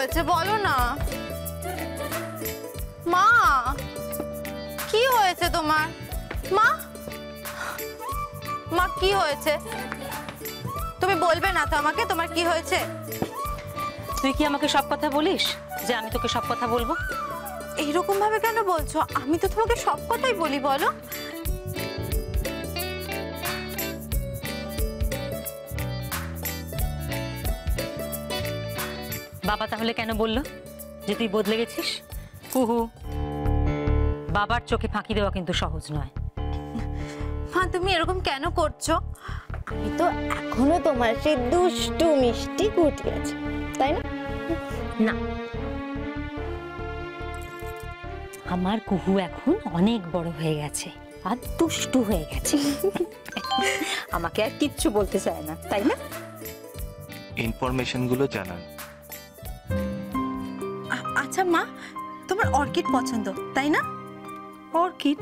হয়েছে বলো না মা, কি হয়েছে তোমার? মা মা কি হয়েছে? তুমি বলবে না তো আমাকে তোমার কি হয়েছে? তুই কি আমাকে সব কথা বলিস যে আমি তোকে সব কথা বলবো? এইরকম ভাবে কেন বলছো? আমি তো তোমাকে সব কথাই বলি, বলো। বাবা তাহলে কেন বললো যে তুই বদলে গেছিস? কুহু, বাবার চোখে ফাঁকি দেওয়া কিন্তু সহজ নয়। মা তুমি এরকম কেন করছো? আমি তো এখনো তোমার সেই দুষ্টু মিষ্টি কুটি আছে, তাই না? না, আমার কুহু এখন অনেক বড় হয়ে গেছে আর দুষ্টু হয়ে গেছে। আমাকে আর কিচ্ছু বলতে চায় না, তাই না? ইনফরমেশন গুলো জানান। আচ্ছা মা, তোমার অর্কিড পছন্দ, তাই না? অর্কিড?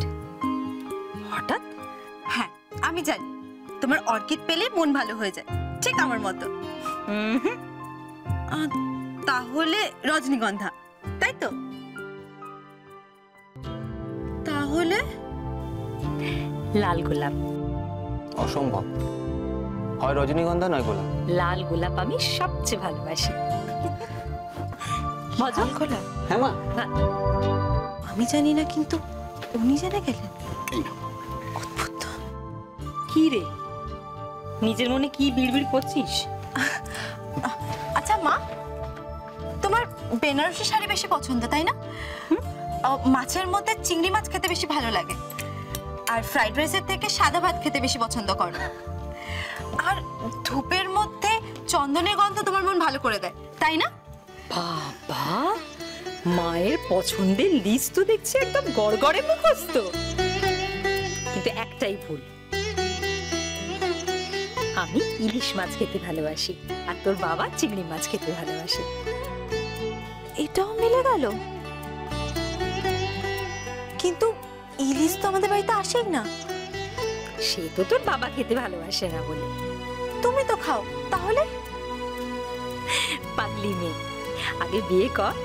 হঠাৎ? হ্যাঁ, আমি জানি তোমার অর্কিড পেলে মন ভালো হয়ে যায়, ঠিক আমার মতো। তাহলে রজনীগন্ধা, তাই তো? তাহলে লাল গোলাপ। অসম্ভব, হয় রজনীগন্ধা নয় গোলাপ। লাল গোলাপ আমি সবচেয়ে ভালোবাসি। লাল গোলাপ? হ্যাঁ মা। আমি জানি না, কিন্তু উনি জেনে গেলেন। অদ্ভুত। কি রে, নিজের মনে কি বিড়বিড় করছিস? আচ্ছা মা, তোমার বেনারসি শাড়ি বেশি পছন্দ, তাই না? মাছের মধ্যে চিংড়ি মাছ খেতে বেশি ভালো লাগে, আর ফ্রাইড রাইসের থেকে সাদা ভাত খেতে বেশি পছন্দ করো, আর ধূপের মধ্যে চন্দনের গন্ধ তোমার মন ভালো করে দেয়, তাই না? বাবা, মায়ের পছন্দের লিস্ট তো দেখছি একদম গড়গড়ে মুখস্থ। কিন্তু একটাই ভুল, আমি ইলিশ মাছ খেতে ভালোবাসি আর তোর বাবা চিংড়ি মাছ খেতে ভালোবাসে। এটাও মিলে গেল। কিন্তু ইলিশ তো আমাদের বাড়িতে আসেই না। সে তো তোর বাবা খেতে ভালোবাসে না বলে। তুমি তো খাও, তাহলে? পাগলি মেয়ে, আগে বিয়ে কর,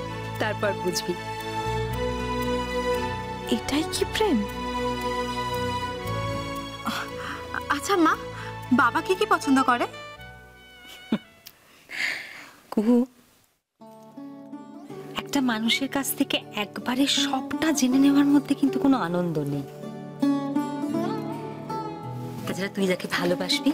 তারপর বুঝবি। এটাই কি প্রেম? আচ্ছা মা, বাবা কি পছন্দ করে? কুহু, একটা মানুষের কাছ থেকে একবারে সবটা জেনে নেওয়ার মধ্যে কিন্তু কোনো আনন্দ নেই। তাছাড়া তুই যাকে ভালোবাসবি